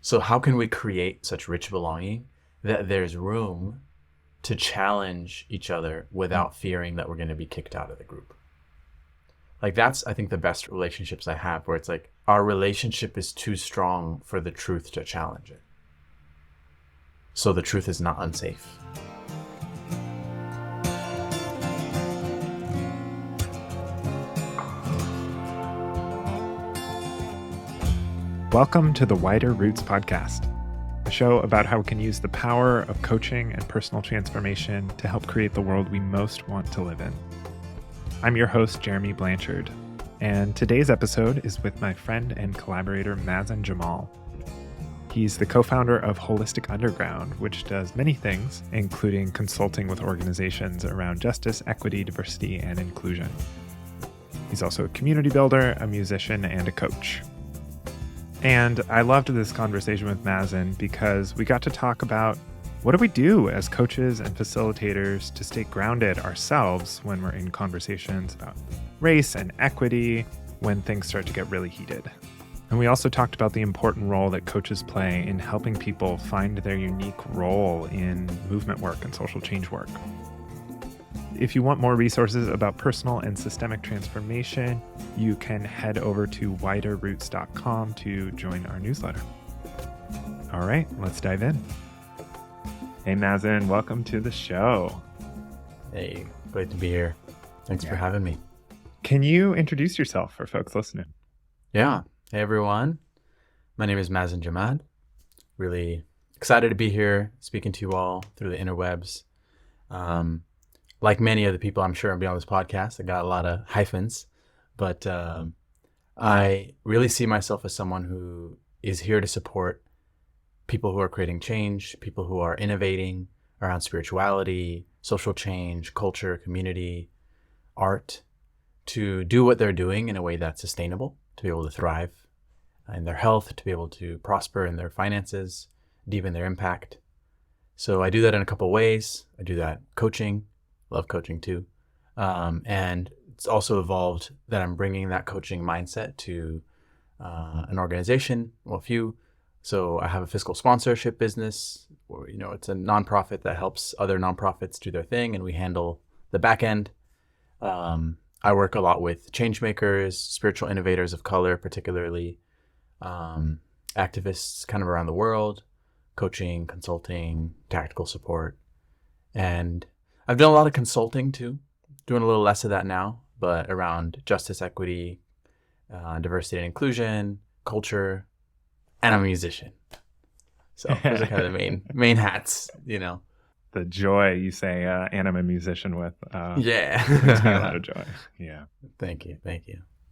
So how can we create such rich belonging that there's room to challenge each other without fearing that we're going to be kicked out of the group? Like, that's, I think, the best relationships I have, where it's like our relationship is too strong for the truth to challenge it. So the truth is not unsafe. Welcome to the Wider Roots podcast, a show about how we can use the power of coaching and personal transformation to help create the world we most want to live in. I'm your host, Jeremy Blanchard, and today's episode is with my friend and collaborator, Mazin Jamal. He's the co-founder of Holistic Underground, which does many things, including consulting with organizations around justice, equity, diversity, and inclusion. He's also a community builder, a musician, and a coach. And I loved this conversation with Mazin because we got to talk about what do we do as coaches and facilitators to stay grounded ourselves when we're in conversations about race and equity when things start to get really heated. And we also talked about the important role that coaches play in helping people find their unique role in movement work and social change work. If you want more resources about personal and systemic transformation, you can head over to widerroots.com to join our newsletter. All right, let's dive in. Hey, Mazin, welcome to the show. Hey, great to be here. Thanks for having me. Can you introduce yourself for folks listening? Yeah. Hey, everyone. My name is Mazin Jamal. Really excited to be here speaking to you all through the interwebs. Like many of the people I'm sure will be on this podcast, I got a lot of hyphens, but I really see myself as someone who is here to support people who are creating change, people who are innovating around spirituality, social change, culture, community, art, to do what they're doing in a way that's sustainable, to be able to thrive in their health, to be able to prosper in their finances, deepen their impact. So I do that in a couple of ways. I do that coaching. Love coaching too. And it's also evolved that I'm bringing that coaching mindset to an organization, well, a few. So I have a fiscal sponsorship business where, it's a nonprofit that helps other nonprofits do their thing, and we handle the back end. I work a lot with change makers, spiritual innovators of color, particularly activists kind of around the world, coaching, consulting, tactical support. And I've done a lot of consulting too, doing a little less of that now, but around justice, equity, diversity and inclusion, culture, and I'm a musician. So those are kind of the main hats, The joy you say, and I'm a musician with. Yeah. Brings me a lot of joy. Yeah. Thank you.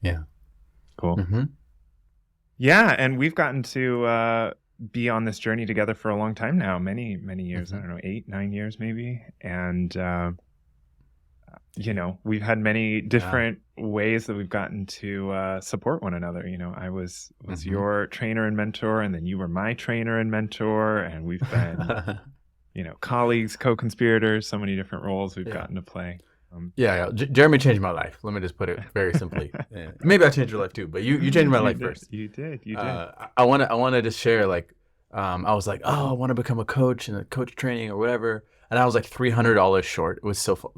Yeah. Cool. Mm-hmm. Yeah, and we've gotten to be on this journey together for a long time now, many years. Mm-hmm. I don't know, 8, 9 years maybe. And we've had many different ways that we've gotten to support one another. I was Mm-hmm. your trainer and mentor, and then you were my trainer and mentor, and we've been colleagues, co-conspirators, so many different roles we've gotten to play. Jeremy changed my life. Let me just put it very simply. Yeah. Maybe I changed your life too, but you changed my life first. You did. I want to just share, I was like, I want to become a coach and a coach training or whatever, and I was like $300 short. It was so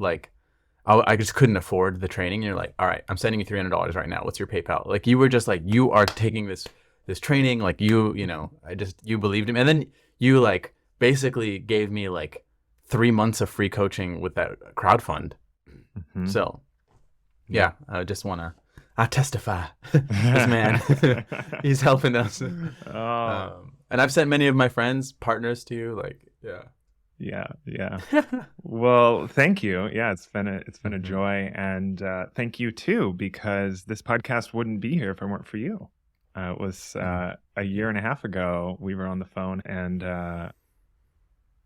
I just couldn't afford the training. And you're like, all right, I'm sending you $300 right now. What's your PayPal? Like, you were just like, you are taking this training, like you believed in me, and then you basically gave me 3 months of free coaching with that crowdfund. Mm-hmm. So, yeah, I just want to testify. This man, he's helping us. Oh. And I've sent many of my friends, partners to you. Yeah. Well, thank you. Yeah, it's been a Mm-hmm. joy, and thank you too, because this podcast wouldn't be here if it weren't for you. It was a year and a half ago we were on the phone, and I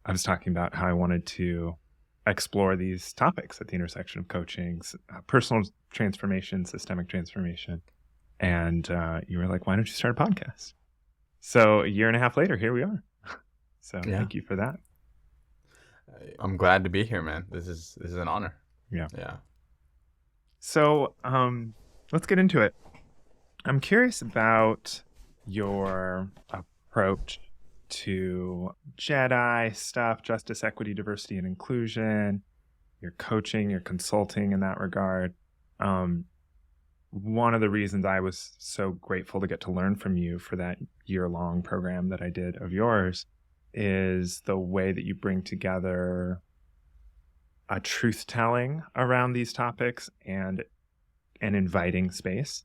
was talking about how I wanted to explore these topics at the intersection of coaching, personal transformation, systemic transformation. And you were like, why don't you start a podcast? So a year and a half later, here we are. So Thank you for that. I'm glad to be here, man. This is an honor. Yeah. Yeah. So let's get into it. I'm curious about your approach to JEDI stuff, justice, equity, diversity, and inclusion, your coaching, your consulting in that regard. One of the reasons I was so grateful to get to learn from you for that year-long program that I did of yours is the way that you bring together a truth-telling around these topics and an inviting space.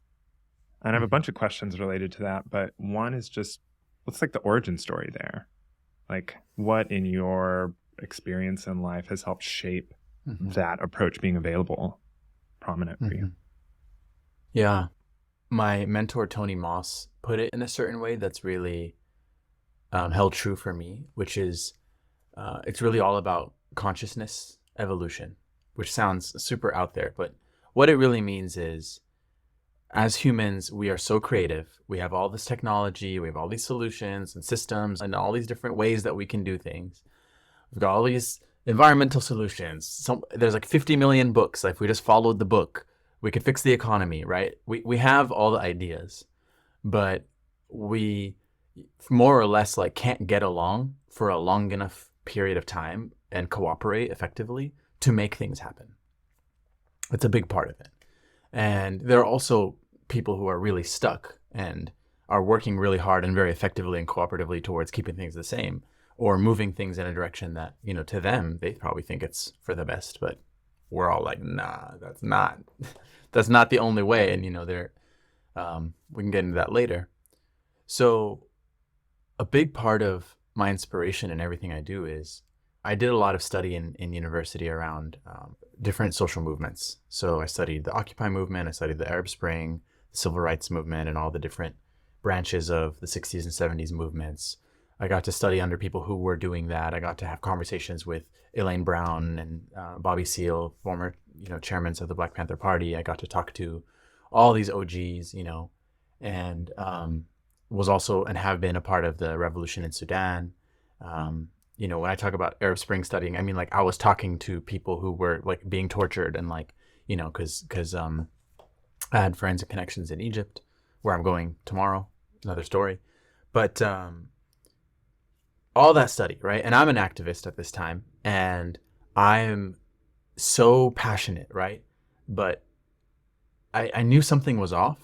And I have a bunch of questions related to that, but one is just, what's like the origin story there? Like, what in your experience in life has helped shape that approach being available, prominent for you? Yeah. My mentor, Tony Moss, put it in a certain way that's really held true for me, which is it's really all about consciousness evolution, which sounds super out there. But what it really means is, as humans, we are so creative. We have all this technology, we have all these solutions and systems and all these different ways that we can do things. We've got all these environmental solutions. There's like 50 million books. Like, if we just followed the book, we could fix the economy, right? We have all the ideas, but we more or less like can't get along for a long enough period of time and cooperate effectively to make things happen. It's a big part of it. And there are also people who are really stuck and are working really hard and very effectively and cooperatively towards keeping things the same or moving things in a direction that, you know, to them, they probably think it's for the best, but we're all like, nah, that's not the only way. And, you know, we can get into that later. So a big part of my inspiration and everything I do is I did a lot of study in university around different social movements. So I studied the Occupy movement, I studied the Arab Spring, the Civil Rights movement, and all the different branches of the 60s and 70s movements. I got to study under people who were doing that. I got to have conversations with Elaine Brown and Bobby Seale, former, you know, chairmen of the Black Panther Party. I got to talk to all these OGs, you know, and was also and have been a part of the revolution in Sudan. You know, when I talk about Arab Spring studying, I mean, like, I was talking to people who were like being tortured and like, you know, because I had friends and connections in Egypt, where I'm going tomorrow, another story. But all that study, right? And I'm an activist at this time, and I'm so passionate, right? But I knew something was off,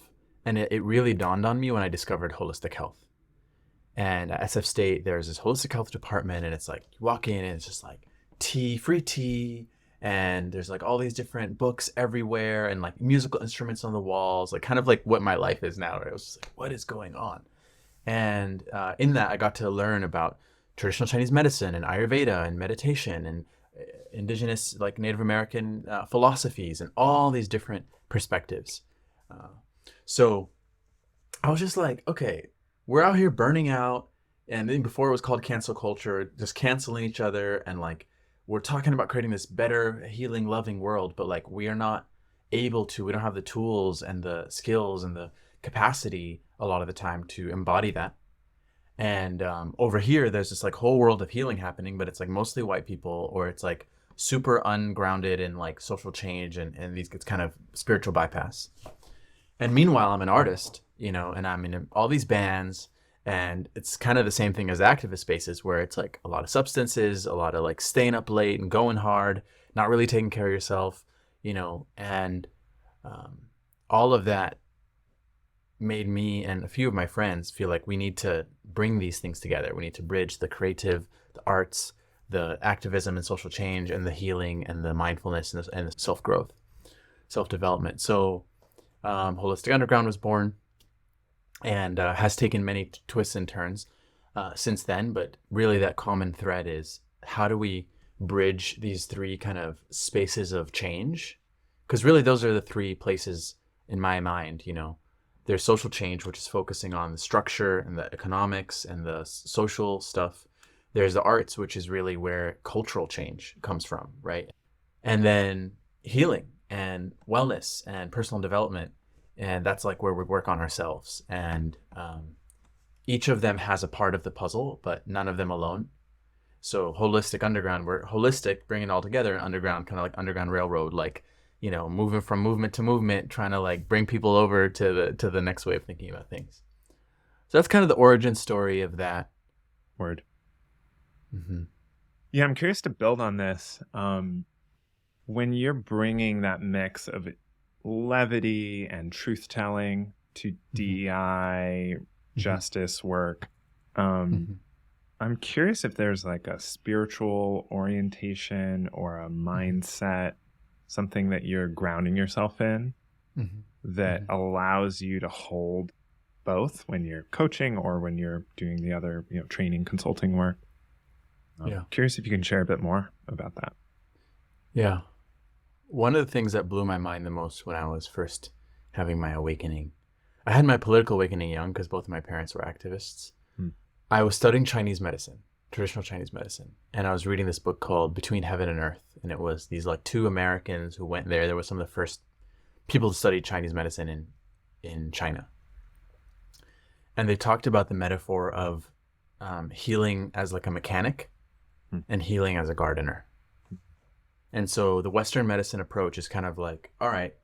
and it really dawned on me when I discovered holistic health. And at SF State, there's this holistic health department, and it's like, you walk in and it's just like free tea, and there's like all these different books everywhere and like musical instruments on the walls, like kind of like what my life is now. Right? I was just like, what is going on? And in that, I got to learn about traditional Chinese medicine and Ayurveda and meditation and indigenous, like Native American philosophies and all these different perspectives. So I was just like, okay, we're out here burning out. And then before it was called cancel culture, just canceling each other. And like, we're talking about creating this better, healing, loving world, but like, we are not able to, we don't have the tools and the skills and the capacity a lot of the time to embody that. And over here, there's this like whole world of healing happening, but it's like mostly white people, or it's like super ungrounded in like social change and it's kind of spiritual bypass. And meanwhile, I'm an artist, you know, and I'm in all these bands, and it's kind of the same thing as activist spaces, where it's like a lot of substances, a lot of like staying up late and going hard, not really taking care of yourself, you know, and all of that made me and a few of my friends feel like we need to bring these things together. We need to bridge the creative, the arts, the activism and social change, and the healing and the mindfulness and the self-growth, self-development. So Holistic Underground was born, and has taken many twists and turns since then. But really that common thread is, how do we bridge these three kind of spaces of change? Because really those are the three places in my mind, you know. There's social change, which is focusing on the structure and the economics and the social stuff. There's the arts, which is really where cultural change comes from, right? And then healing and wellness and personal development. And that's like where we work on ourselves. And each of them has a part of the puzzle, but none of them alone. So Holistic Underground, we're holistic, bringing it all together, and underground, kind of like Underground Railroad, like, you know, moving from movement to movement, trying to like bring people over to the next way of thinking about things. So that's kind of the origin story of that. Word. Mm-hmm. Yeah, I'm curious to build on this. When you're bringing that mix of levity and truth-telling to DEI justice work, I'm curious if there's like a spiritual orientation or a mindset, something that you're grounding yourself in that allows you to hold both when you're coaching or when you're doing the other, training, consulting work. Curious if you can share a bit more about that. Yeah. One of the things that blew my mind the most when I was first having my awakening, I had my political awakening young because both of my parents were activists. I was studying Chinese medicine, traditional Chinese medicine, and I was reading this book called Between Heaven and Earth. And it was these like two Americans who went there. There were some of the first people to study Chinese medicine in China. And they talked about the metaphor of healing as like a mechanic and healing as a gardener. And so the Western medicine approach is kind of like, all right,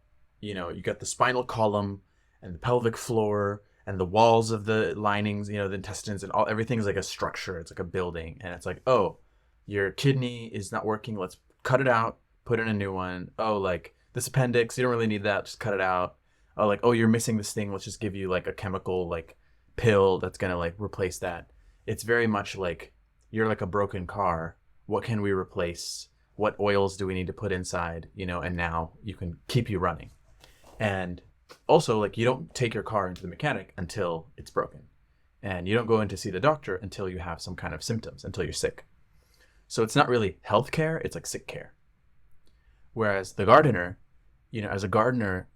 you got the spinal column and the pelvic floor and the walls of the linings, the intestines and everything's like a structure. It's like a building. And it's like, oh, your kidney is not working. Let's cut it out, put in a new one. Oh, like this appendix, you don't really need that. Just cut it out. Oh, like, oh, you're missing this thing. Let's just give you like a chemical like pill that's going to like replace that. It's very much like you're like a broken car. What can we replace? What oils do we need to put inside? And now you can keep you running. And also, like, you don't take your car into the mechanic until it's broken. And you don't go in to see the doctor until you have some kind of symptoms, until you're sick. So it's not really health care, it's like sick care. Whereas the gardener, as a gardener,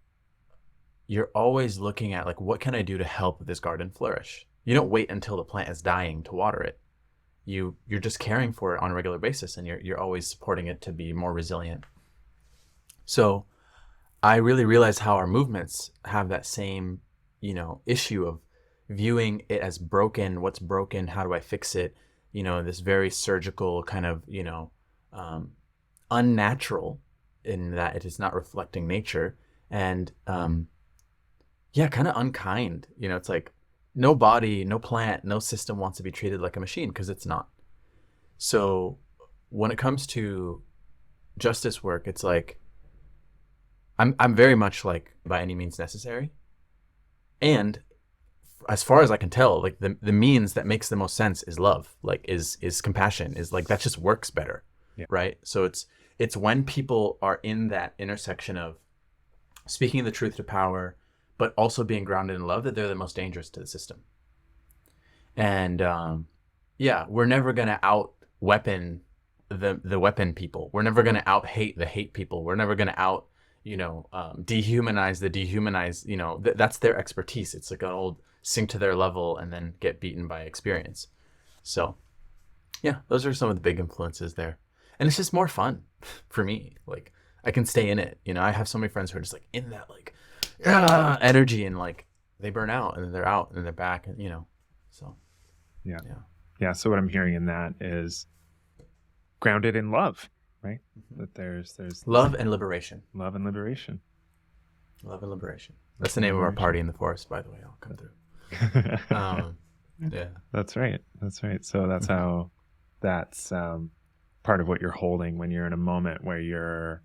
you're always looking at like, what can I do to help this garden flourish? You don't wait until the plant is dying to water it. You're just caring for it on a regular basis, and you're always supporting it to be more resilient. So I really realized how our movements have that same, issue of viewing it as broken. What's broken? How do I fix it? This very surgical kind of, unnatural in that it is not reflecting nature, and kind of unkind. It's like no body, no plant, no system wants to be treated like a machine because it's not. So when it comes to justice work, it's like I'm very much like by any means necessary. And as far as I can tell, like the means that makes the most sense is love, like is compassion, is like that just works better. Yeah. Right? So it's when people are in that intersection of speaking the truth to power, but also being grounded in love, that they're the most dangerous to the system. And we're never gonna out weapon the weapon people. We're never gonna out hate the hate people. We're never gonna out dehumanize the dehumanized. That's their expertise. It's like an old sink to their level and then get beaten by experience. So yeah, those are some of the big influences there. And it's just more fun for me. Like I can stay in it. I have so many friends who are just like in that like energy, and like they burn out and then they're out and they're back, and so yeah. So what I'm hearing in that is grounded in love, right? That there's love and liberation. Love and liberation. That's the name of our party in the forest, by the way. I'll come through. Yeah, that's right. So that's how that's part of what you're holding when you're in a moment where you're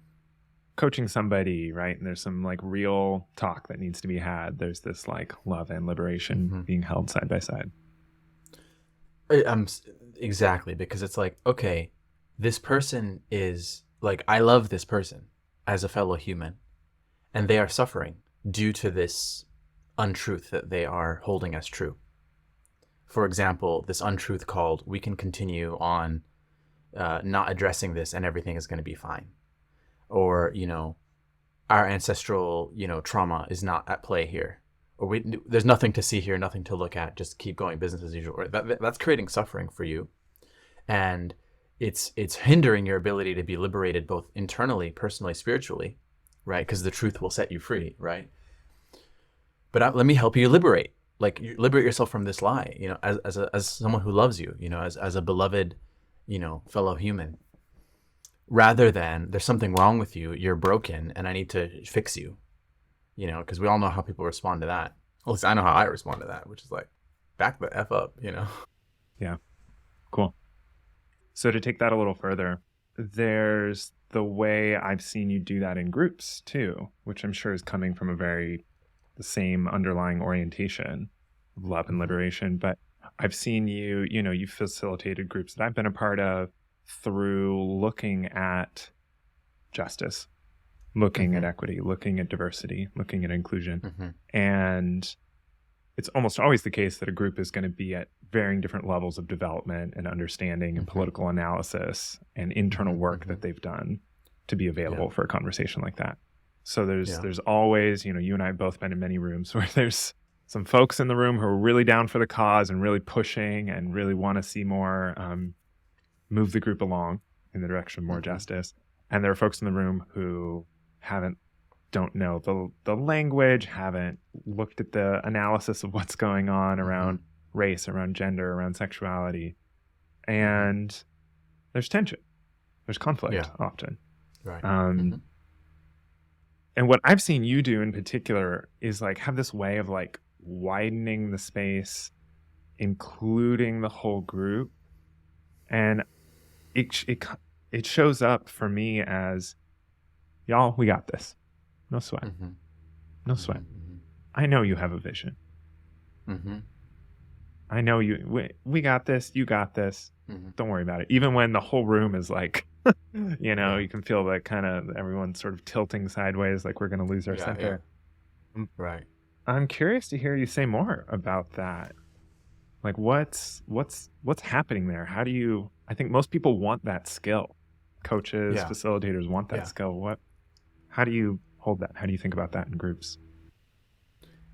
coaching somebody, right? And there's some like real talk that needs to be had. There's this like love and liberation being held side by side. Exactly, because it's like, okay, this person is like, I love this person as a fellow human, and they are suffering due to this untruth that they are holding as true. For example, this untruth called, we can continue on not addressing this and everything is going to be fine. Or, our ancestral, trauma is not at play here. Or there's nothing to see here, nothing to look at, just keep going, business as usual. Or that's creating suffering for you. And it's hindering your ability to be liberated both internally, personally, spiritually, right? Because the truth will set you free, right? But let me help you liberate. Like, you liberate yourself from this lie, as someone who loves you, as a beloved, fellow human. Rather than there's something wrong with you, you're broken, and I need to fix you, because we all know how people respond to that. At least I know how I respond to that, which is like, back the F up, Yeah. Cool. So to take that a little further, there's the way I've seen you do that in groups too, which I'm sure is coming from the same underlying orientation of love and liberation. But I've seen you facilitated groups that I've been a part of through looking at justice, looking at equity, looking at diversity, looking at inclusion. And it's almost always the case that a group is going to be at varying different levels of development and understanding and political analysis and internal work that they've done to be available for a conversation like that. So there's always, you and I have both been in many rooms where there's some folks in the room who are really down for the cause and really pushing and really want to see more, move the group along in the direction of more justice. And there are folks in the room who don't know the language, haven't looked at the analysis of what's going on around race, around gender, around sexuality. And there's tension. There's conflict often. Right. And what I've seen you do in particular is like have this way of like widening the space, including the whole group. And it shows up for me as, y'all, we got this. No sweat. No sweat. I know you have a vision. I know we got this. You got this. Don't worry about it. Even when the whole room is like, you can feel like kind of everyone sort of tilting sideways, like we're going to lose our center. Right. I'm curious to hear you say more about that. Like what's happening there? I think most people want that skill. Coaches, facilitators want that skill. How do you hold that? How do you think about that in groups?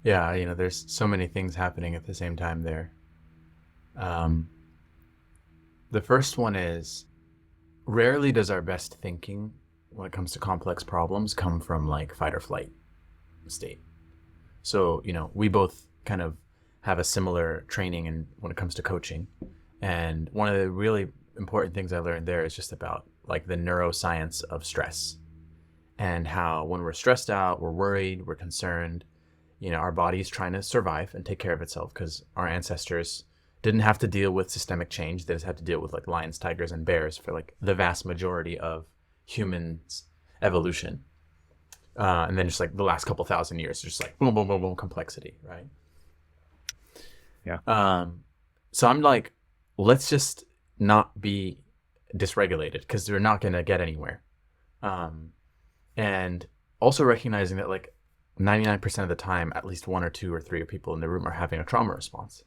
Yeah, there's so many things happening at the same time there. The first one is, rarely does our best thinking when it comes to complex problems come from like fight or flight state. So, we both kind of have a similar training when it comes to coaching. And one of the really important things I learned there is just about like the neuroscience of stress and how when we're stressed out, we're worried, we're concerned, our body's trying to survive and take care of itself because our ancestors didn't have to deal with systemic change. They just had to deal with like lions, tigers, and bears for like the vast majority of humans' evolution. And then just like the last couple thousand years, just like boom, boom, boom, boom, complexity, right? Yeah. So I'm like, let's just not be dysregulated because we're not going to get anywhere. And also recognizing that like 99% of the time, at least one or two or three people in the room are having a trauma response.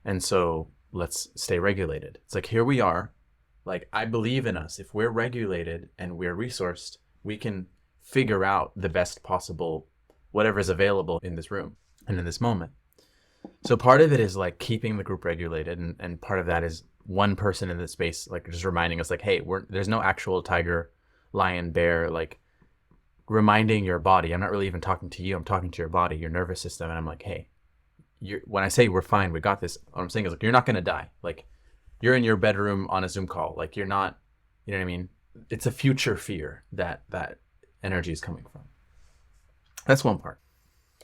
And so let's stay regulated. It's like, here we are. Like, I believe in us. If we're regulated and we're resourced, we can figure out the best possible whatever is available in this room and in this moment. So part of it is like keeping the group regulated. And part of that is one person in the space, like just reminding us like, hey, there's no actual tiger, lion, bear, like reminding your body. I'm not really even talking to you. I'm talking to your body, your nervous system. And I'm like, hey, when I say we're fine, we got this, what I'm saying is like, you're not going to die. Like you're in your bedroom on a Zoom call. Like you're not, you know what I mean? It's a future fear that energy is coming from. That's one part.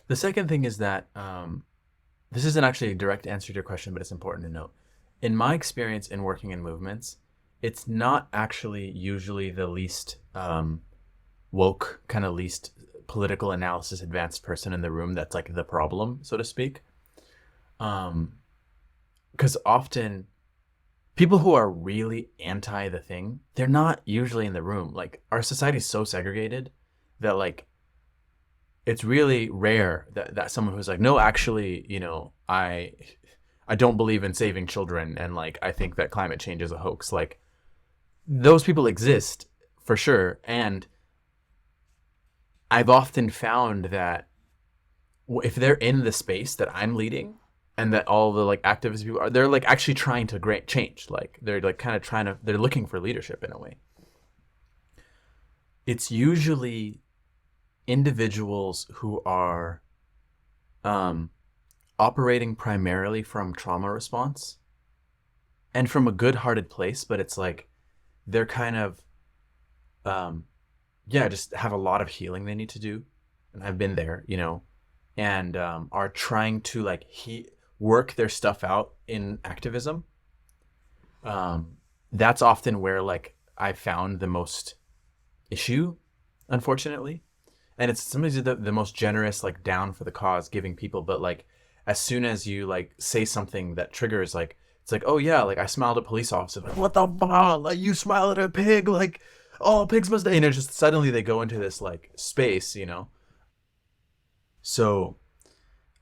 The second thing is that, this isn't actually a direct answer to your question, but it's important to note. In my experience in working in movements, it's not actually usually the least woke, kind of least political analysis advanced person in the room that's like the problem, so to speak. Because often people who are really anti the thing, they're not usually in the room. Like our society is so segregated that like it's really rare that someone who's like, no, actually, I don't believe in saving children, and like I think that climate change is a hoax. Like those people exist for sure, and I've often found that if they're in the space that I'm leading and that all the like activist people are, they're like actually trying to create change. Like they're like kind of they're looking for leadership in a way. It's usually individuals who are operating primarily from trauma response and from a good-hearted place, but it's like they're kind of just have a lot of healing they need to do, and I've been there, and are trying to like work their stuff out in activism, that's often where like I found the most issue, unfortunately. And it's sometimes the most generous, like down for the cause giving people, but like as soon as you like say something that triggers, like it's like, oh yeah, like I smiled at a police officer, like what the fuck, like you smile at a pig, like oh pigs must die, and it's just suddenly they go into this like space, you know. So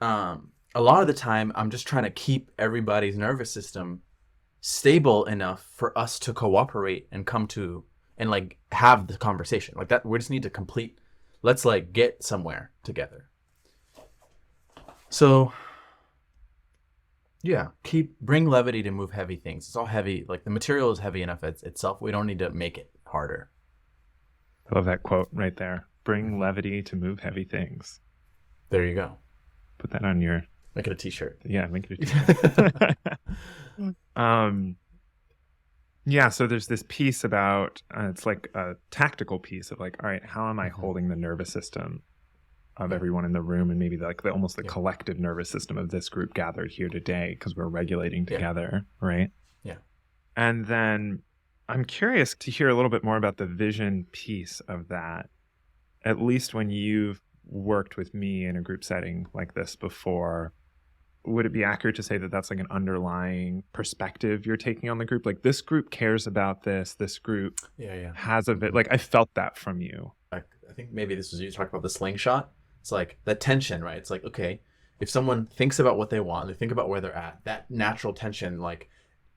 a lot of the time I'm just trying to keep everybody's nervous system stable enough for us to cooperate and come to and like have the conversation like that. We just need to complete, let's like get somewhere together. So yeah, bring levity to move heavy things. It's all heavy, like the material is heavy enough itself. We don't need to make it harder. I love that quote right there. Bring levity to move heavy things. There you go. Put that on your... Make it a t-shirt. Yeah, make it a t-shirt. Yeah, so there's this piece about, it's like a tactical piece of like, all right, how am I holding the nervous system of everyone in the room, and maybe like almost the collective nervous system of this group gathered here today because we're regulating together, right? Yeah. And then I'm curious to hear a little bit more about the vision piece of that, at least when you've worked with me in a group setting like this before. Would it be accurate to say that that's like an underlying perspective you're taking on the group? Like this group cares about this group has a bit, like I felt that from you. I think maybe this was you talking about the slingshot. It's like that tension, right? It's like, okay, if someone thinks about what they want, they think about where they're at, that natural tension like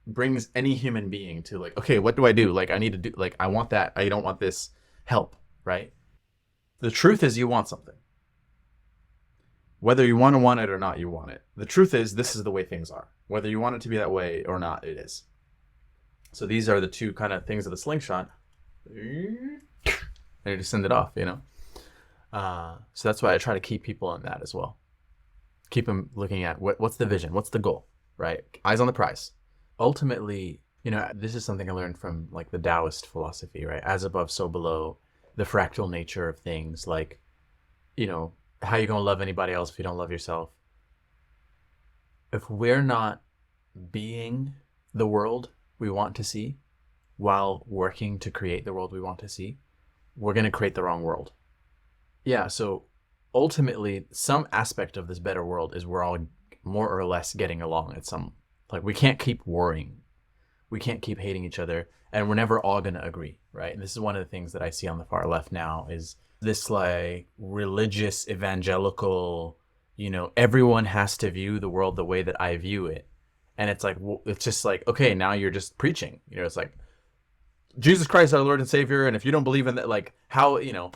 brings any human being to like, okay, what do I do? Like I need to do, like I want that, I don't want this, help, right? The truth is you want something. Whether you want it or not, you want it. The truth is, this is the way things are. Whether you want it to be that way or not, it is. So these are the two kind of things of the slingshot. And you just send it off, you know? So that's why I try to keep people on that as well. Keep them looking at what's the vision? What's the goal, right? Eyes on the prize. Ultimately, you know, this is something I learned from like the Taoist philosophy, right? As above, so below, the fractal nature of things, like, you know, how you gonna love anybody else if you don't love yourself? If we're not being the world we want to see while working to create the world we want to see, we're gonna create the wrong world. Yeah, so ultimately, some aspect of this better world is we're all more or less getting along at some, like we can't keep warring. We can't keep hating each other, and we're never all gonna agree, right? And this is one of the things that I see on the far left now is this like religious evangelical, you know, everyone has to view the world the way that I view it. And it's like, it's just like, okay, now you're just preaching, you know, it's like Jesus Christ, our Lord and Savior. And if you don't believe in that, like how, you know,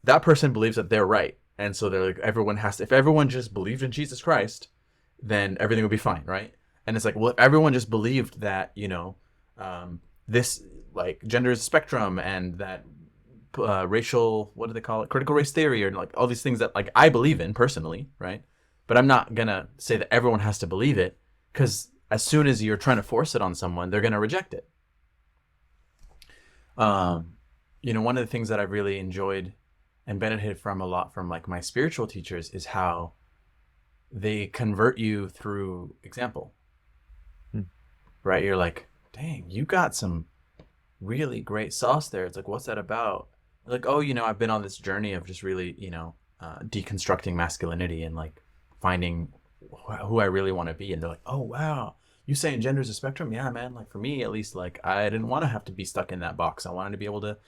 that person believes that they're right. And so they're like, everyone has to, if everyone just believed in Jesus Christ, then everything would be fine. Right. And it's like, well, if everyone just believed that, you know, this like gender is a spectrum and that, racial, what do they call it? Critical race theory, or like all these things that like I believe in personally, right? But I'm not gonna say that everyone has to believe it, because as soon as you're trying to force it on someone, they're gonna reject it. You know, one of the things that I've really enjoyed and benefited from a lot from like my spiritual teachers is how they convert you through example. Right? You're like, dang, you got some really great sauce there. It's like, what's that about? Like, oh, you know, I've been on this journey of just really, you know, deconstructing masculinity and like finding who I really want to be. And they're like, oh, wow, you saying gender is a spectrum? Yeah, man. Like for me, at least, like I didn't want to have to be stuck in that box. I wanted to be able to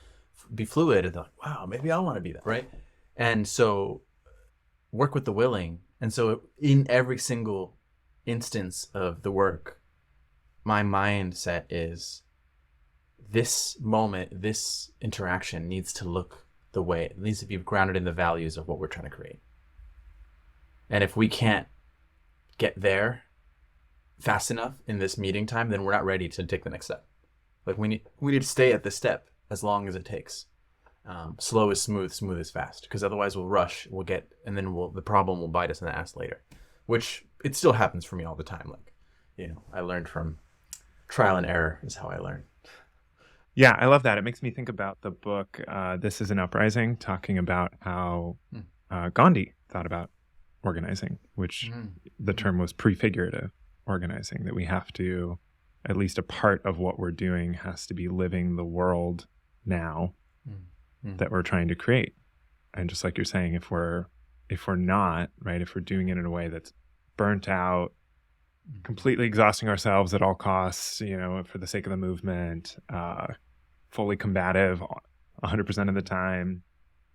be fluid. And they're like, wow, maybe I want to be that. Right. And so work with the willing. And so in every single instance of the work, my mindset is, this moment, this interaction needs to look the way, it needs to be grounded in the values of what we're trying to create. And if we can't get there fast enough in this meeting time, then we're not ready to take the next step. Like we need to stay at this step as long as it takes. Slow is smooth, smooth is fast, because otherwise we'll rush, we'll get, and then the problem will bite us in the ass later, which it still happens for me all the time. Like, you know, I learned from trial and error is how I learn. Yeah, I love that. It makes me think about the book, This is an Uprising, talking about how Gandhi thought about organizing, which the term was prefigurative organizing, that we have to, at least a part of what we're doing has to be living the world now that we're trying to create. And just like you're saying, if we're not, right, if we're doing it in a way that's burnt out, completely exhausting ourselves at all costs, for the sake of the movement, fully combative 100% of the time,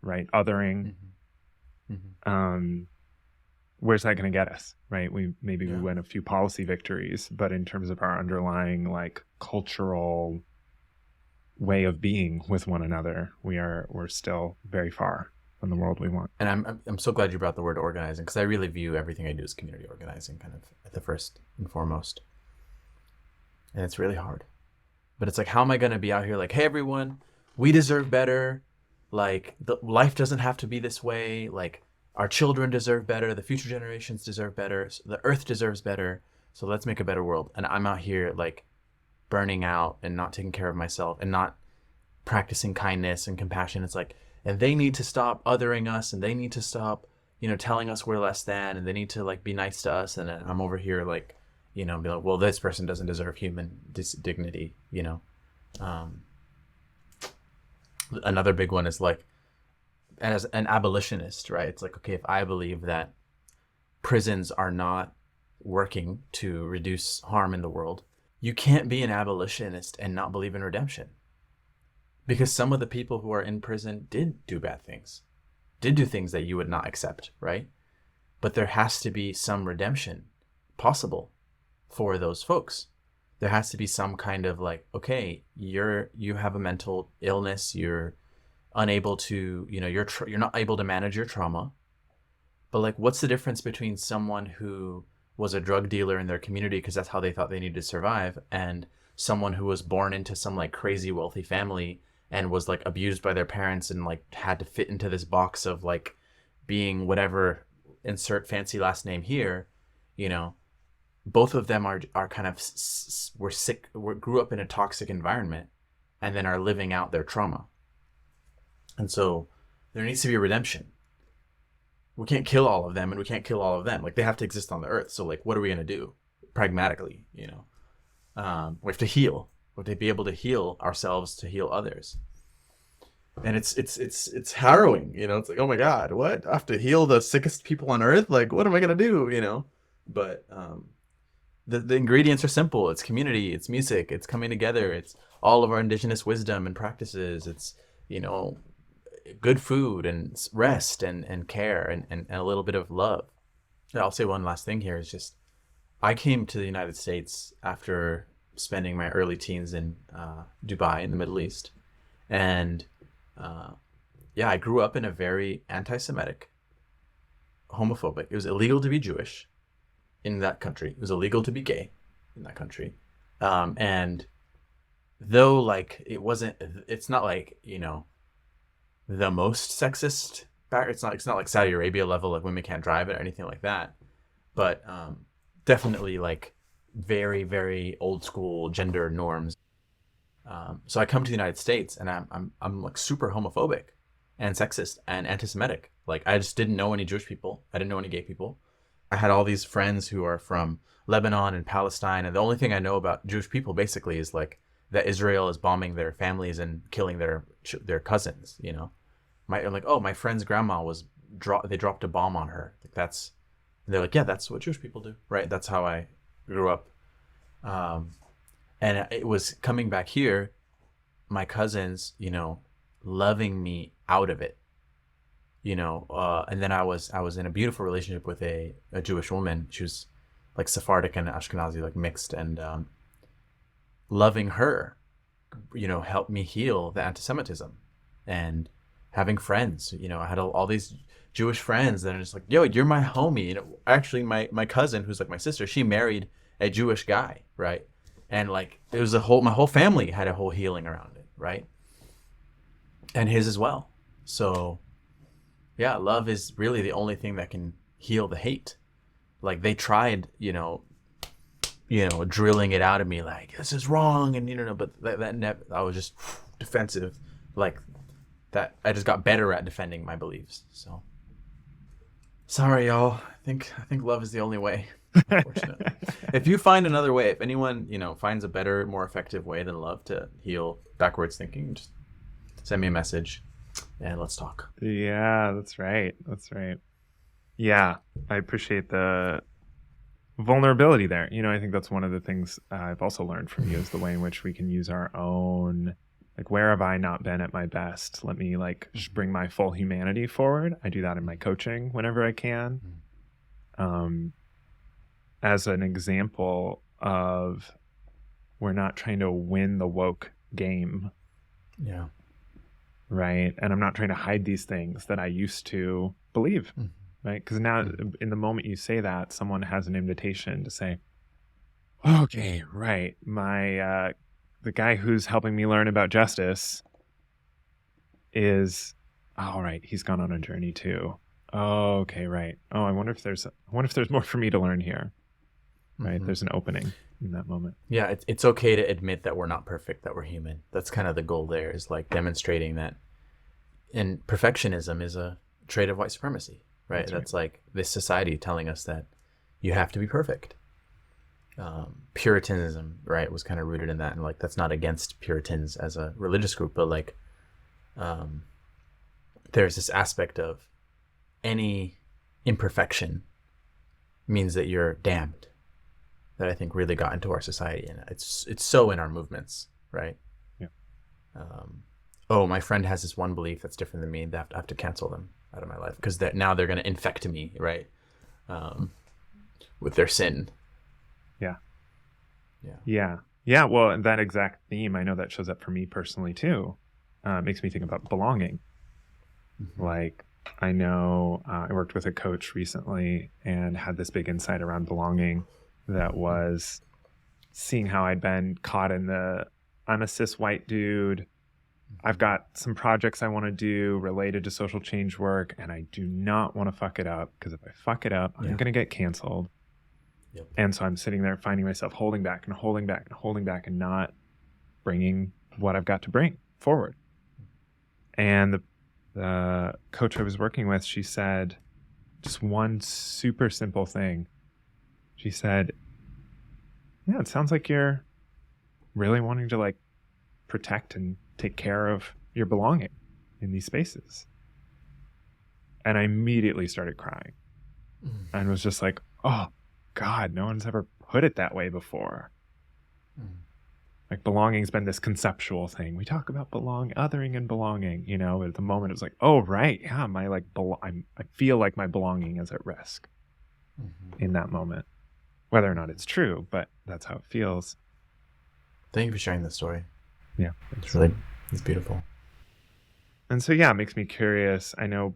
right, othering, where's that going to get us, right? We win a few policy victories, but in terms of our underlying like cultural way of being with one another, we're still very far from the world we want. And I'm so glad you brought the word organizing, because I really view everything I do as community organizing, kind of at the first and foremost. And it's really hard, but it's like, how am I going to be out here like, hey everyone, we deserve better. Like, the life doesn't have to be this way. Like, our children deserve better. The future generations deserve better. The earth deserves better. So let's make a better world. And I'm out here like burning out and not taking care of myself and not practicing kindness and compassion. It's like, and they need to stop othering us, and they need to stop, telling us we're less than, and they need to like be nice to us. And I'm over here like, be like, well, this person doesn't deserve human dignity, Another big one is like, as an abolitionist, right? It's like, okay, if I believe that prisons are not working to reduce harm in the world, you can't be an abolitionist and not believe in redemption. Because some of the people who are in prison did do bad things, did do things that you would not accept, right? But there has to be some redemption possible for those folks. There has to be some kind of like, okay, you have a mental illness, you're unable to, you're not able to manage your trauma. But like, what's the difference between someone who was a drug dealer in their community because that's how they thought they needed to survive, and someone who was born into some like crazy wealthy family and was like abused by their parents and like had to fit into this box of like being whatever, insert fancy last name here, both of them are kind of were sick, grew up in a toxic environment and then are living out their trauma. And so there needs to be a redemption. We can't kill all of them and we can't kill all of them. Like, they have to exist on the earth. So like, what are we going to do pragmatically? We have to heal. We have to be able to heal ourselves to heal others. And it's harrowing, it's like, oh my God, what? I have to heal the sickest people on earth? Like, what am I going to do? But the ingredients are simple. It's community, it's music, it's coming together, it's all of our indigenous wisdom and practices. It's, good food and rest and care and a little bit of love. I'll say one last thing here is just, I came to the United States after spending my early teens in Dubai in the Middle East. And I grew up in a very anti-Semitic, homophobic. It was illegal to be Jewish in that country. It was illegal to be gay in that country. And though like it's not like, the most sexist, it's not like Saudi Arabia level, like women can't drive it or anything like that. But definitely like very, very old school gender norms. So I come to the United States and I'm like super homophobic and sexist and anti-Semitic. Like, I just didn't know any Jewish people. I didn't know any gay people. I had all these friends who are from Lebanon and Palestine, and the only thing I know about Jewish people basically is like that Israel is bombing their families and killing their cousins. My friend's grandma they dropped a bomb on her. Like, they're like, yeah, that's what Jewish people do, right? That's how I grew up. And it was coming back here, my cousins, loving me out of it, and then I was in a beautiful relationship with a Jewish woman. She was like Sephardic and Ashkenazi, like mixed, and loving her, helped me heal the anti-Semitism. And having friends, I had all these Jewish friends that are just like, yo, you're my homie. Actually, my cousin, who's like my sister, she married a Jewish guy, right? And like, it was my whole family had a whole healing around it, right? And his as well. So yeah, love is really the only thing that can heal the hate. Like, they tried, drilling it out of me, like, this is wrong, and but I was just defensive, like that. I just got better at defending my beliefs. So sorry, y'all. I think love is the only way. Unfortunately, if you find another way, if anyone finds a better, more effective way than love to heal backwards thinking, just send me a message and let's talk. Yeah, that's right. That's right. Yeah, I appreciate the vulnerability there. I think that's one of the things I've also learned from you is the way in which we can use our own, like, where have I not been at my best? Let me just bring my full humanity forward. I do that in my coaching whenever I can. As an example of, we're not trying to win the woke game. Yeah. Right. And I'm not trying to hide these things that I used to believe. Right. Because now in the moment you say that, someone has an invitation to say, okay, right. The guy who's helping me learn about justice is, all right, he's gone on a journey too. Oh, okay, right. Oh, I wonder if there's more for me to learn here. Right. There's an opening in that moment. Yeah, it's okay to admit that we're not perfect, that we're human. That's kind of the goal there, is like demonstrating that. And perfectionism is a trait of white supremacy, right? That's like this society telling us that you have to be perfect. Puritanism, right, was kind of rooted in that, and like that's not against Puritans as a religious group, but like there's this aspect of any imperfection means that you're damned, that I think really got into our society, and it's so in our movements, right? Yeah. Oh, my friend has this one belief that's different than me. I have to cancel them out of my life because now they're going to infect me, right? With their sin. Yeah. Yeah. Yeah. Yeah. Well, and that exact theme, I know that shows up for me personally too. Makes me think about belonging. Like, I know I worked with a coach recently and had this big insight around belonging that was seeing how I'd been caught in I'm a cis white dude. I've got some projects I want to do related to social change work, and I do not want to fuck it up, because if I fuck it up, I'm going to get canceled. Yep. And so I'm sitting there finding myself holding back and holding back and holding back and not bringing what I've got to bring forward. And the coach I was working with, she said just one super simple thing. She said, yeah, it sounds like you're really wanting to like protect and take care of your belonging in these spaces. And I immediately started crying and was just like, oh God, no one's ever put it that way before. Like, belonging's been this conceptual thing. We talk about othering and belonging, but at the moment it was like, oh, right. Yeah. I feel like my belonging is at risk in that moment, whether or not it's true, but that's how it feels. Thank you for sharing this story. Yeah. It's beautiful. And so, yeah, it makes me curious. I know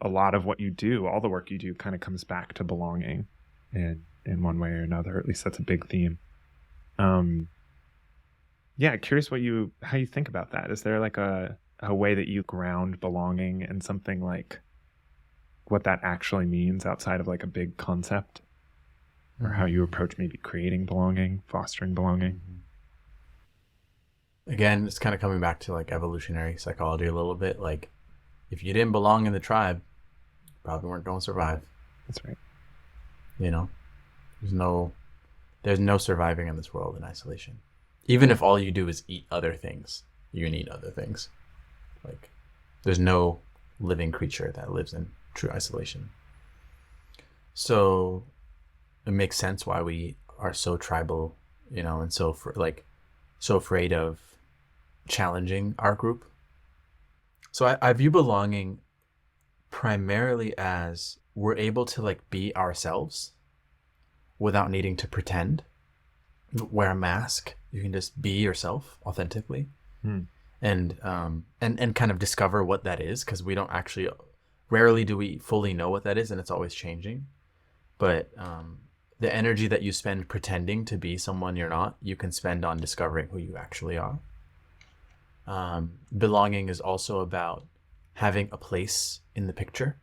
a lot of what you do, all the work you do, kind of comes back to belonging in one way or another. At least that's a big theme. Yeah, curious how you think about that. Is there like a way that you ground belonging in something like what that actually means outside of like a big concept, or how you approach maybe creating belonging, fostering belonging? Again, it's kind of coming back to like evolutionary psychology a little bit. Like, if you didn't belong in the tribe, you probably weren't going to survive. That's right. There's no surviving in this world in isolation. Even if all you do is eat other things, you can eat other things. Like, there's no living creature that lives in true isolation. So it makes sense why we are so tribal, and so afraid of challenging our group. So I view belonging primarily as we're able to like be ourselves without needing to pretend, wear a mask. You can just be yourself authentically, and kind of discover what that is, because we don't actually, rarely do we fully know what that is, and it's always changing. But the energy that you spend pretending to be someone you're not, you can spend on discovering who you actually are. Belonging is also about having a place in the picture,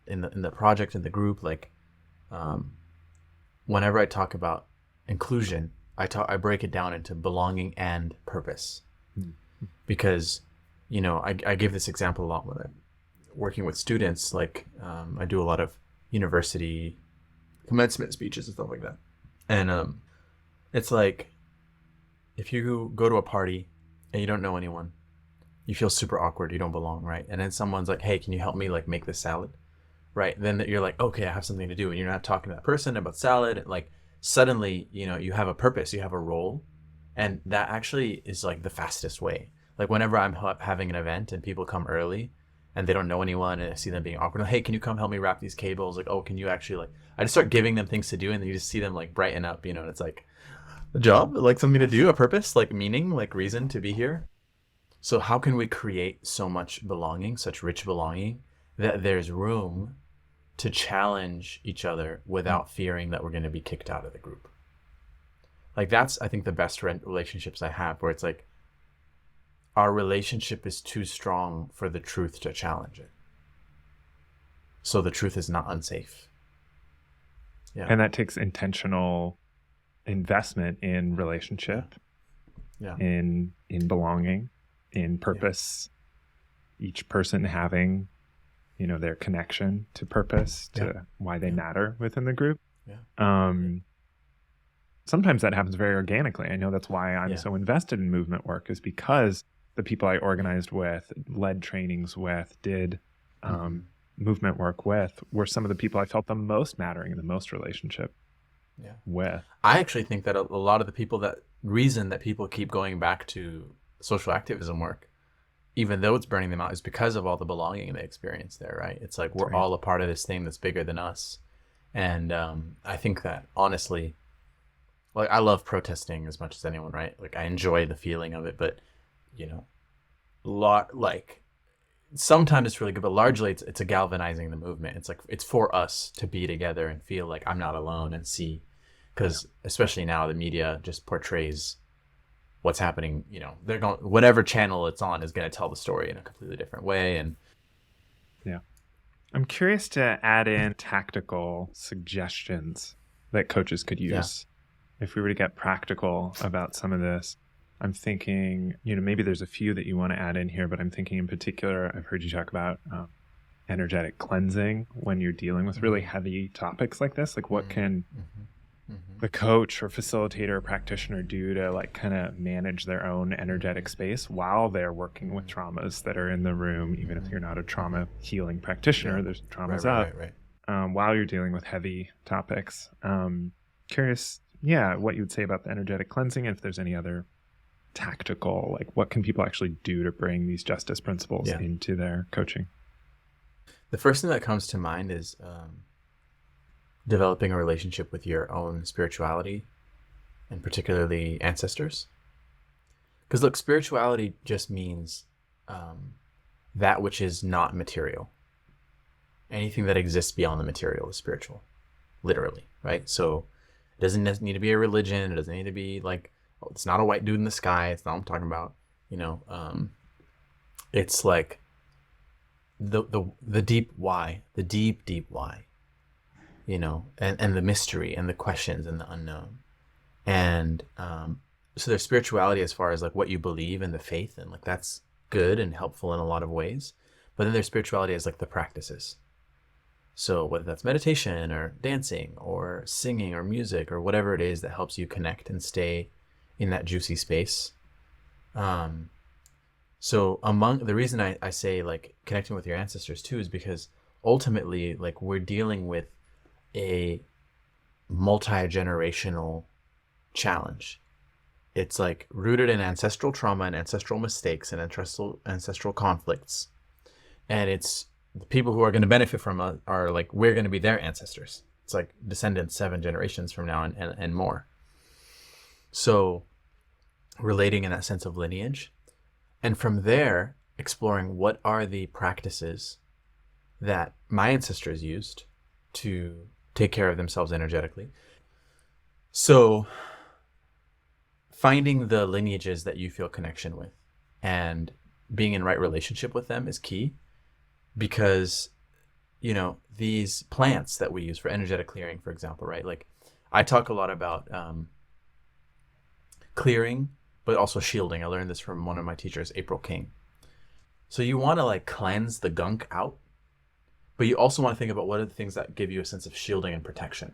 in the project, in the group. Like, whenever I talk about inclusion, I break it down into belonging and purpose, because, I give this example a lot when I'm working with students. Like, I do a lot of university commencement speeches and stuff like that. And it's like, if you go to a party and you don't know anyone, you feel super awkward, you don't belong, right? And then someone's like, hey, can you help me like make this salad? Right? Then you're like, okay, I have something to do. And you're not talking to that person about salad. Like suddenly, you have a purpose, you have a role. And that actually is like the fastest way. Like whenever I'm having an event and people come early and they don't know anyone and I see them being awkward, hey, can you come help me wrap these cables? Like, oh, can you actually like, I just start giving them things to do and then you just see them like brighten up, and it's like a job, like something to do, a purpose, like meaning, like reason to be here. So how can we create so much belonging, such rich belonging, that there's room to challenge each other without fearing that we're going to be kicked out of the group? Like that's, I think, the best relationships I have, where it's like our relationship is too strong for the truth to challenge it. So the truth is not unsafe. Yeah. And that takes intentional investment in relationship, in belonging, in purpose, each person having, their connection to purpose, to why they matter within the group. Sometimes that happens very organically. I know that's why I'm so invested in movement work, is because the people I organized with, led trainings with, did movement work with, were some of the people I felt the most mattering and the most relationship with. I actually think that a lot of the people, that reason that people keep going back to social activism work, even though it's burning them out, is because of all the belonging they experience there, right? It's like we're all a part of this thing that's bigger than us. And I think that honestly, like I love protesting as much as anyone, right? Like I enjoy the feeling of it, but sometimes it's really good, but largely it's a galvanizing the movement. It's like it's for us to be together and feel like I'm not alone, and see, because especially now the media just portrays what's happening. They're going, whatever channel it's on is going to tell the story in a completely different way. And I'm curious to add in tactical suggestions that coaches could use. If we were to get practical about some of this, I'm thinking, maybe there's a few that you want to add in here, but I'm thinking in particular, I've heard you talk about energetic cleansing when you're dealing with really heavy topics like this. Like what can the coach or facilitator or practitioner do to like kind of manage their own energetic space while they're working with traumas that are in the room, even if you're not a trauma healing practitioner, there's traumas while you're dealing with heavy topics. Curious, what you would say about the energetic cleansing, and if there's any other tactical, like what can people actually do to bring these justice principles into their coaching? The first thing that comes to mind is developing a relationship with your own spirituality, and particularly ancestors. Because look, spirituality just means that which is not material. Anything that exists beyond the material is spiritual, literally, right? So it doesn't need to be a religion. It doesn't need to be like, it's not a white dude in the sky. It's not what I'm talking about. It's like the deep why, the deep why, and the mystery and the questions and the unknown. And so there's spirituality as far as like what you believe and the faith, and like that's good and helpful in a lot of ways. But then there's spirituality as like the practices. So whether that's meditation or dancing or singing or music or whatever it is that helps you connect and stay in that juicy space. So among the reason I say like connecting with your ancestors too is because ultimately like we're dealing with a multi-generational challenge. It's like rooted in ancestral trauma and ancestral mistakes and ancestral conflicts. And it's the people who are going to benefit from it are like, we're going to be their ancestors. It's like descendants 7 generations from now and more. So relating in that sense of lineage. And from there, exploring what are the practices that my ancestors used to take care of themselves energetically. So finding the lineages that you feel connection with and being in right relationship with them is key, because, these plants that we use for energetic clearing, for example, right? Like I talk a lot about clearing, but also shielding. I learned this from one of my teachers, April King. So you want to like cleanse the gunk out, But you also want to think about what are the things that give you a sense of shielding and protection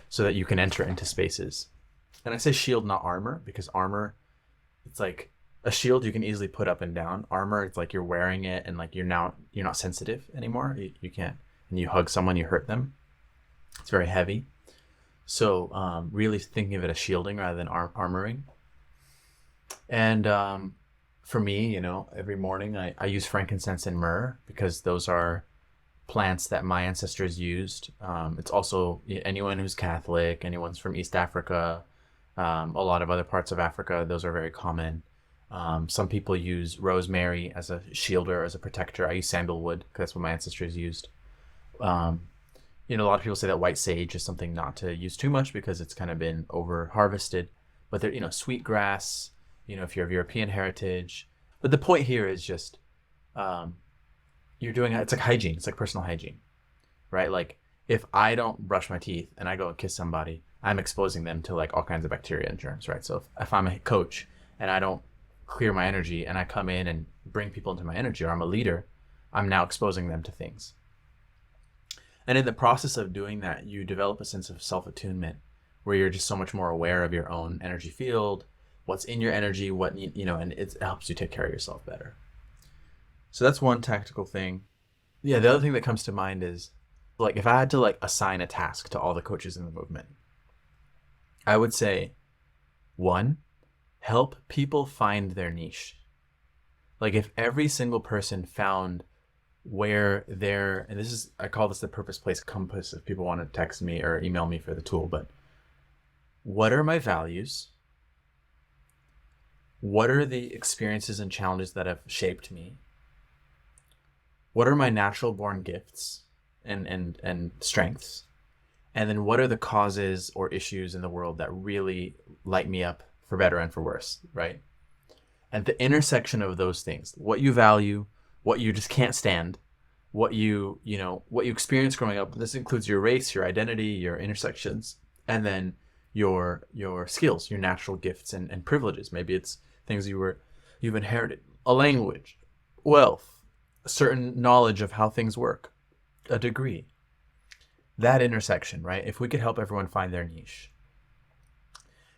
so that you can enter into spaces. And I say shield, not armor, because armor, it's like a shield you can easily put up and down. Armor, it's like you're wearing it and like you're not sensitive anymore. You can't, and you hug someone, you hurt them. It's very heavy. So really thinking of it as shielding rather than armoring. And for me, every morning I use frankincense and myrrh because those are plants that my ancestors used. It's also anyone who's Catholic, anyone's from East Africa, a lot of other parts of Africa, those are very common. Some people use rosemary as a shielder, as a protector. I use sandalwood because that's what my ancestors used. A lot of people say that white sage is something not to use too much because it's kind of been over harvested. But there, sweet grass, if you're of European heritage. But the point here is just, you're doing, it's like hygiene. It's like personal hygiene, right? Like if I don't brush my teeth and I go and kiss somebody, I'm exposing them to like all kinds of bacteria and germs, right? So if I'm a coach and I don't clear my energy and I come in and bring people into my energy, or I'm a leader, I'm now exposing them to things. And in the process of doing that, you develop a sense of self-attunement where you're just so much more aware of your own energy field, what's in your energy, and it helps you take care of yourself better. So that's one tactical thing. Yeah, the other thing that comes to mind is like if I had to like assign a task to all the coaches in the movement, I would say, 1, help people find their niche. Like if every single person found where and I call this the purpose place compass if people want to text me or email me for the tool, but what are my values? What are the experiences and challenges that have shaped me? What are my natural born gifts and strengths? And then what are the causes or issues in the world that really light me up for better and for worse, right? And the intersection of those things, what you value, what you just can't stand, what you experience growing up. This includes your race, your identity, your intersections, and then your skills, your natural gifts and privileges. Maybe it's things you've inherited, a language, wealth, a certain knowledge of how things work, a degree. That intersection, right? If we could help everyone find their niche.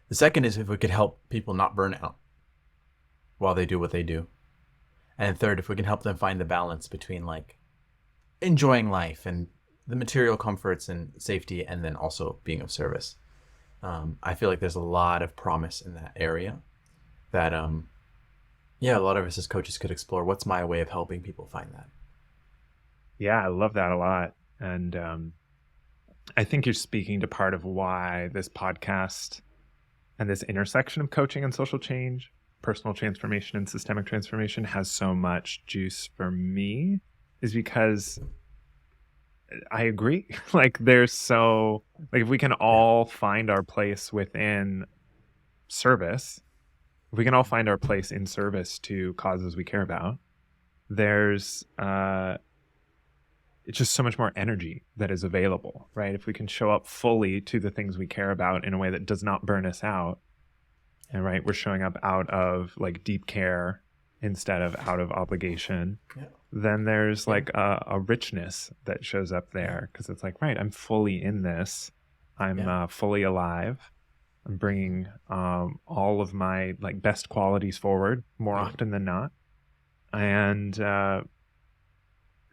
The second is if we could help people not burn out while they do what they do. And third, if we can help them find the balance between like enjoying life and the material comforts and safety, and then also being of service. I feel like there's a lot of promise in that area that, a lot of us as coaches could explore. What's my way of helping people find that? Yeah, I love that a lot. And I think you're speaking to part of why this podcast and this intersection of coaching and social change, personal transformation and systemic transformation has so much juice for me, is because I agree. Like if we can all find our place within service, if we can all find our place in service to causes we care about, there's it's just so much more energy that is available, right? If we can show up fully to the things we care about in a way that does not burn us out, and right, we're showing up out of like deep care instead of out of obligation, then there's like a richness that shows up there because it's like, right, I'm fully in this. I'm fully alive. I'm bringing all of my like best qualities forward more often than not. And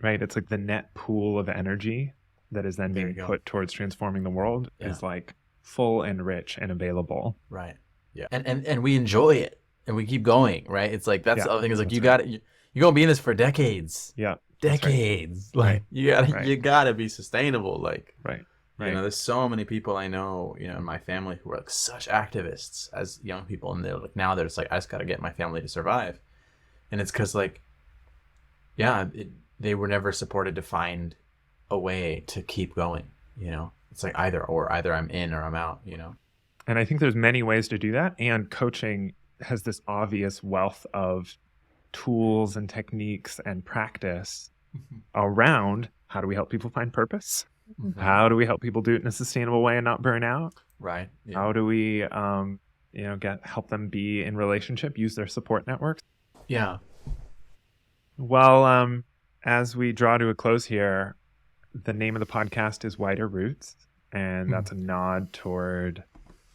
right, it's like the net pool of energy that is then being put towards transforming the world is like full and rich and available. Right. Yeah. And we enjoy it and we keep going, right? It's like that's the other thing is like you're gonna be in this for decades. Yeah. Decades. Like you gotta be sustainable. Like right. There's so many people I know, in my family who are like such activists as young people, and they're like now they're just like, I just gotta get my family to survive. And it's because like they were never supported to find a way to keep going, It's like either I'm in or I'm out, And I think there's many ways to do that. And coaching has this obvious wealth of tools and techniques and practice around how do we help people find purpose? Mm-hmm. How do we help people do it in a sustainable way and not burn out? Right. Yeah. How do we, help them be in relationship, use their support networks? Yeah. Well, as we draw to a close here, the name of the podcast is Wider Roots, and that's a nod toward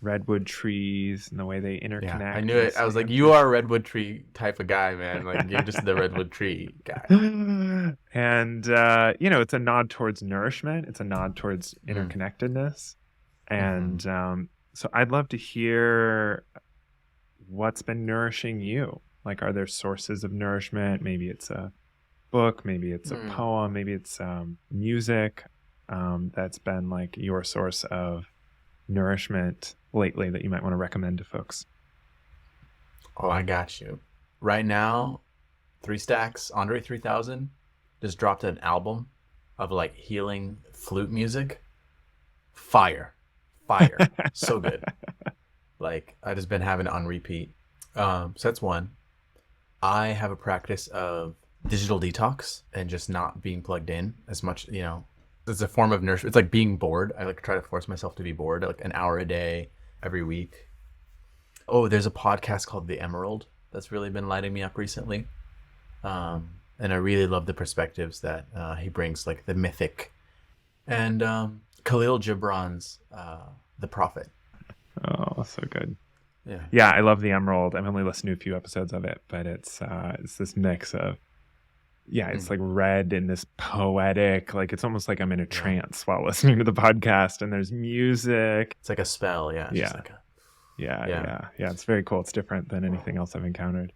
redwood trees and the way they interconnect. Yeah, I knew it. I was like, you are a redwood tree type of guy, man. Like, you're just the redwood tree guy. And, it's a nod towards nourishment. It's a nod towards interconnectedness. And so I'd love to hear what's been nourishing you. Like, are there sources of nourishment? Maybe it's a book, maybe it's a poem, maybe it's music that's been like your source of nourishment lately that you might want to recommend to folks. Oh, I got you. Right now, 3 Stacks, Andre 3000 just dropped an album of like healing flute music. Fire. So good. Like, I just been having it on repeat. So that's one. I have a practice of digital detox and just not being plugged in as much. It's a form of nourishment. It's like being bored. I like try to force myself to be bored, like an hour a day every week. Oh, there's a podcast called The Emerald that's really been lighting me up recently. And I really love the perspectives that he brings, like the mythic. And Khalil Gibran's The Prophet. Oh, so good. Yeah, I love The Emerald. I've only listened to a few episodes of it, but it's this mix of, it's like read in this poetic, like it's almost like I'm in a trance while listening to the podcast, and there's music. It's like a spell, yeah. Yeah. It's very cool. It's different than anything else I've encountered.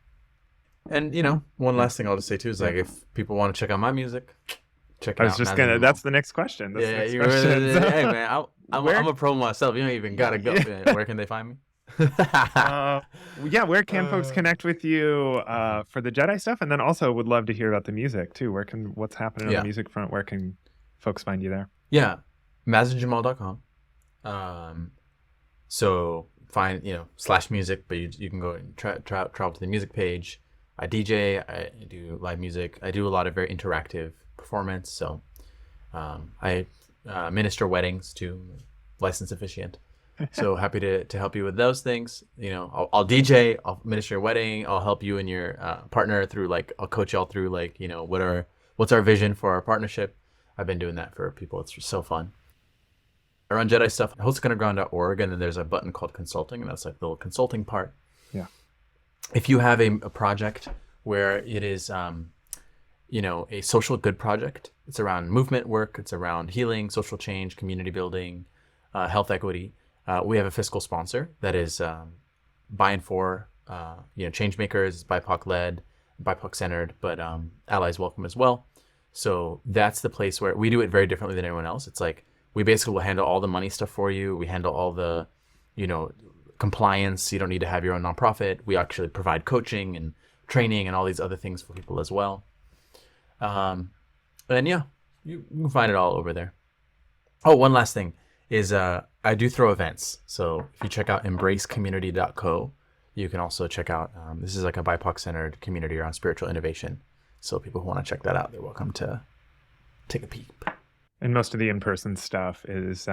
And one last thing I'll just say too is like, if people want to check out my music, check it out. I was just gonna. That's the next question. Hey man, I'm a pro myself. You don't even gotta go. Where can they find me? Where can folks connect with you for the JEDI stuff, and then also would love to hear about the music too. What's happening on the music front? Where can folks find you there? Yeah, mazinjamal.com. So find /music, but you can go and travel to the music page. I DJ, I do live music, I do a lot of very interactive performance. So I minister weddings too, licensed officiant. So happy to help you with those things. I'll DJ, I'll minister your wedding, I'll help you and your partner through, like, I'll coach y'all through, like, what's our vision for our partnership. I've been doing that for people. It's just so fun. I run JEDI stuff, hostunderground.org, and then there's a button called consulting, and that's like the little consulting part. Yeah. If you have a project where it is, a social good project, it's around movement work, it's around healing, social change, community building, health equity. We have a fiscal sponsor that is by and for change makers, BIPOC led, BIPOC centered, but allies welcome as well. So that's the place where we do it very differently than anyone else. It's like we basically will handle all the money stuff for you. We handle all the compliance. You don't need to have your own nonprofit. We actually provide coaching and training and all these other things for people as well. And you can find it all over there. Oh, one last thing is I do throw events. So if you check out embracecommunity.co, you can also check out, this is like a BIPOC-centered community around spiritual innovation. So people who want to check that out, they're welcome to take a peek. And most of the in-person stuff is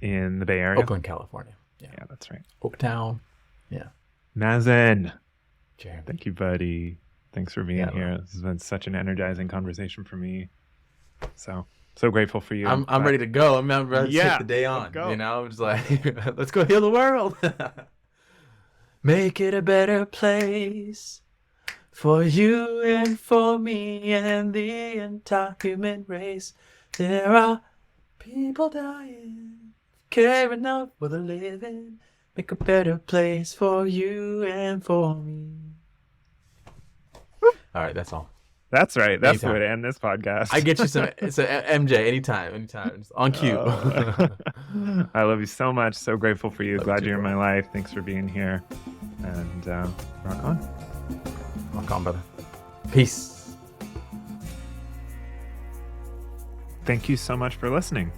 in the Bay Area? Oakland, California. Yeah, that's right. Oaktown. Yeah. Mazin. Jeremy. Thank you, buddy. Thanks for being here. This has been such an energizing conversation for me. So grateful for you. I'm ready to go. I'm ready to take the day on. I'm just like, let's go heal the world. Make it a better place for you and for me and the entire human race. There are people dying, care enough for the living. Make a better place for you and for me. All right, that's all. That's right. That's the way to end this podcast. I get you some. It's a MJ anytime. It's on cue. I love you so much. So grateful for you. Glad you're in my life. Thanks for being here. And rock on. Rock on, brother. Peace. Thank you so much for listening.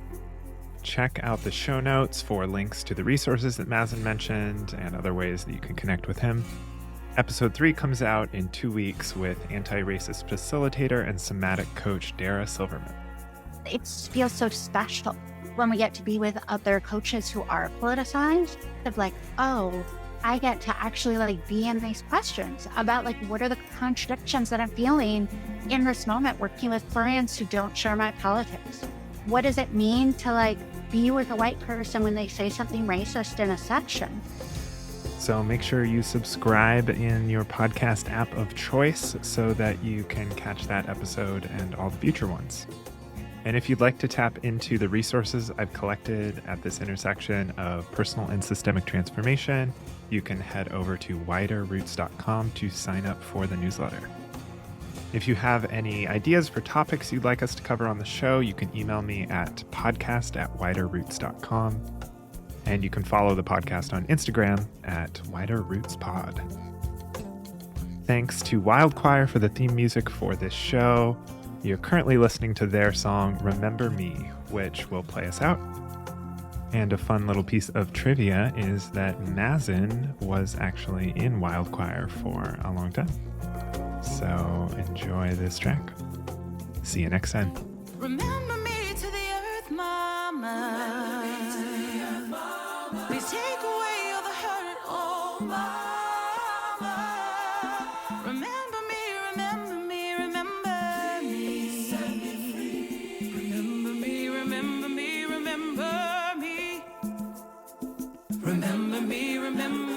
Check out the show notes for links to the resources that Mazin mentioned and other ways that you can connect with him. Episode 3 comes out in 2 weeks with anti-racist facilitator and somatic coach Dara Silverman. It feels so special when we get to be with other coaches who are politicized. Of like, oh, I get to actually like be in these questions about like what are the contradictions that I'm feeling in this moment working with friends who don't share my politics. What does it mean to like be with a white person when they say something racist in a section? So make sure you subscribe in your podcast app of choice so that you can catch that episode and all the future ones. And if you'd like to tap into the resources I've collected at this intersection of personal and systemic transformation, you can head over to widerroots.com to sign up for the newsletter. If you have any ideas for topics you'd like us to cover on the show, you can email me at podcast@widerroots.com. And you can follow the podcast on Instagram at widerrootspod. Thanks to Wildchoir for the theme music for this show. You're currently listening to their song, Remember Me, which will play us out. And a fun little piece of trivia is that Mazin was actually in Wildchoir for a long time. So enjoy this track. See you next time. Remember me to the earth, mama. Please take away all the hurt, oh mama. Remember me, remember me, remember me. Remember me, remember me, remember me. Remember me, remember